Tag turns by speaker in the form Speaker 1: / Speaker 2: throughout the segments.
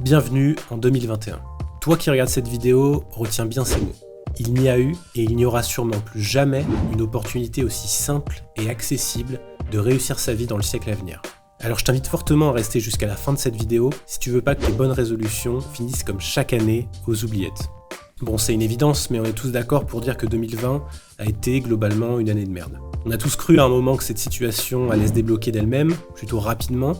Speaker 1: Bienvenue en 2021. Toi qui regardes cette vidéo, retiens bien ces mots. Il n'y a eu et il n'y aura sûrement plus jamais une opportunité aussi simple et accessible de réussir sa vie dans le siècle à venir. Alors je t'invite fortement à rester jusqu'à la fin de cette vidéo si tu veux pas que tes bonnes résolutions finissent comme chaque année aux oubliettes. Bon, c'est une évidence, mais on est tous d'accord pour dire que 2020 a été globalement une année de merde. On a tous cru à un moment que cette situation allait se débloquer d'elle-même, plutôt rapidement,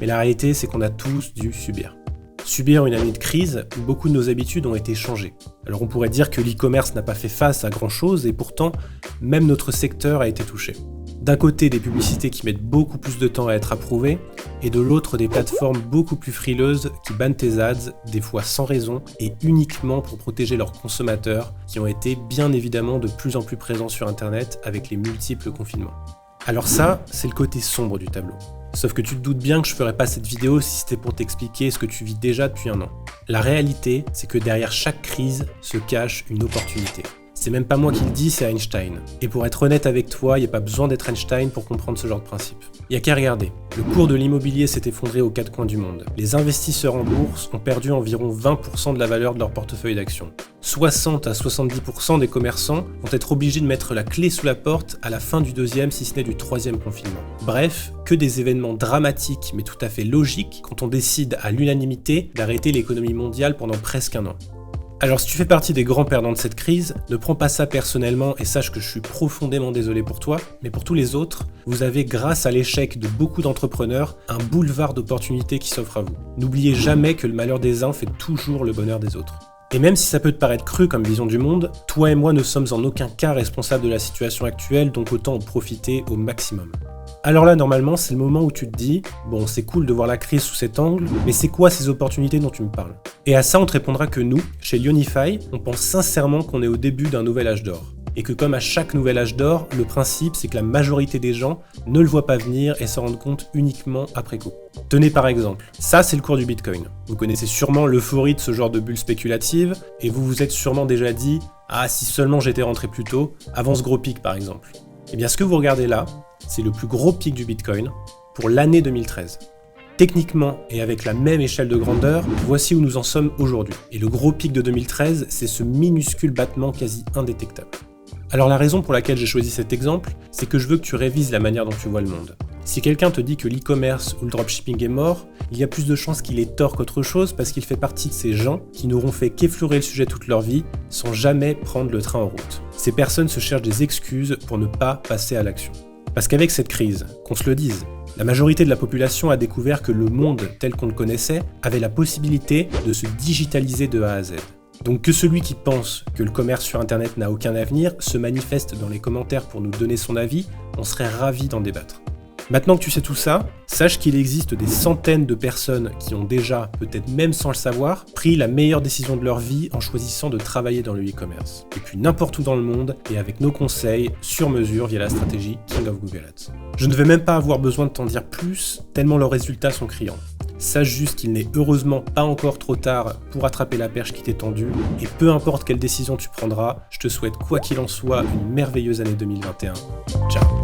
Speaker 1: mais la réalité c'est qu'on a tous dû subir. Subir une année de crise où beaucoup de nos habitudes ont été changées. Alors on pourrait dire que l'e-commerce n'a pas fait face à grand chose et pourtant, même notre secteur a été touché. D'un côté, des publicités qui mettent beaucoup plus de temps à être approuvées, et de l'autre, des plateformes beaucoup plus frileuses qui bannent tes ads, des fois sans raison, et uniquement pour protéger leurs consommateurs, qui ont été bien évidemment de plus en plus présents sur Internet avec les multiples confinements. Alors ça, c'est le côté sombre du tableau. Sauf que tu te doutes bien que je ferais pas cette vidéo si c'était pour t'expliquer ce que tu vis déjà depuis un an. La réalité, c'est que derrière chaque crise se cache une opportunité. C'est même pas moi qui le dis, c'est Einstein. Et pour être honnête avec toi, il n'y a pas besoin d'être Einstein pour comprendre ce genre de principe. Il n'y a qu'à regarder. Le cours de l'immobilier s'est effondré aux quatre coins du monde. Les investisseurs en bourse ont perdu environ 20% de la valeur de leur portefeuille d'actions. 60 à 70% des commerçants vont être obligés de mettre la clé sous la porte à la fin du deuxième, si ce n'est du troisième confinement. Bref, que des événements dramatiques mais tout à fait logiques quand on décide à l'unanimité d'arrêter l'économie mondiale pendant presque un an. Alors si tu fais partie des grands perdants de cette crise, ne prends pas ça personnellement et sache que je suis profondément désolé pour toi, mais pour tous les autres, vous avez grâce à l'échec de beaucoup d'entrepreneurs un boulevard d'opportunités qui s'offre à vous. N'oubliez jamais que le malheur des uns fait toujours le bonheur des autres. Et même si ça peut te paraître cru comme vision du monde, toi et moi ne sommes en aucun cas responsables de la situation actuelle, donc autant en profiter au maximum. Alors là, normalement, c'est le moment où tu te dis « Bon, c'est cool de voir la crise sous cet angle, mais c'est quoi ces opportunités dont tu me parles ?» Et à ça, on te répondra que nous, chez Lionify, on pense sincèrement qu'on est au début d'un nouvel âge d'or. Et que comme à chaque nouvel âge d'or, le principe, c'est que la majorité des gens ne le voient pas venir et s'en rendent compte uniquement après coup. Tenez par exemple, ça c'est le cours du Bitcoin. Vous connaissez sûrement l'euphorie de ce genre de bulle spéculative, et vous vous êtes sûrement déjà dit « Ah, si seulement j'étais rentré plus tôt, avant ce gros pic par exemple. » Eh bien ce que vous regardez là, c'est le plus gros pic du Bitcoin pour l'année 2013. Techniquement et avec la même échelle de grandeur, voici où nous en sommes aujourd'hui. Et le gros pic de 2013, c'est ce minuscule battement quasi indétectable. Alors la raison pour laquelle j'ai choisi cet exemple, c'est que je veux que tu révises la manière dont tu vois le monde. Si quelqu'un te dit que l'e-commerce ou le dropshipping est mort, il y a plus de chances qu'il ait tort qu'autre chose parce qu'il fait partie de ces gens qui n'auront fait qu'effleurer le sujet toute leur vie sans jamais prendre le train en route. Ces personnes se cherchent des excuses pour ne pas passer à l'action. Parce qu'avec cette crise, qu'on se le dise, la majorité de la population a découvert que le monde tel qu'on le connaissait avait la possibilité de se digitaliser de A à Z. Donc que celui qui pense que le commerce sur Internet n'a aucun avenir se manifeste dans les commentaires pour nous donner son avis, on serait ravis d'en débattre. Maintenant que tu sais tout ça, sache qu'il existe des centaines de personnes qui ont déjà, peut-être même sans le savoir, pris la meilleure décision de leur vie en choisissant de travailler dans le e-commerce. Et puis n'importe où dans le monde, et avec nos conseils sur mesure via la stratégie King of Google Ads. Je ne vais même pas avoir besoin de t'en dire plus, tellement leurs résultats sont criants. Sache juste qu'il n'est heureusement pas encore trop tard pour attraper la perche qui t'est tendue, et peu importe quelle décision tu prendras, je te souhaite quoi qu'il en soit une merveilleuse année 2021. Ciao.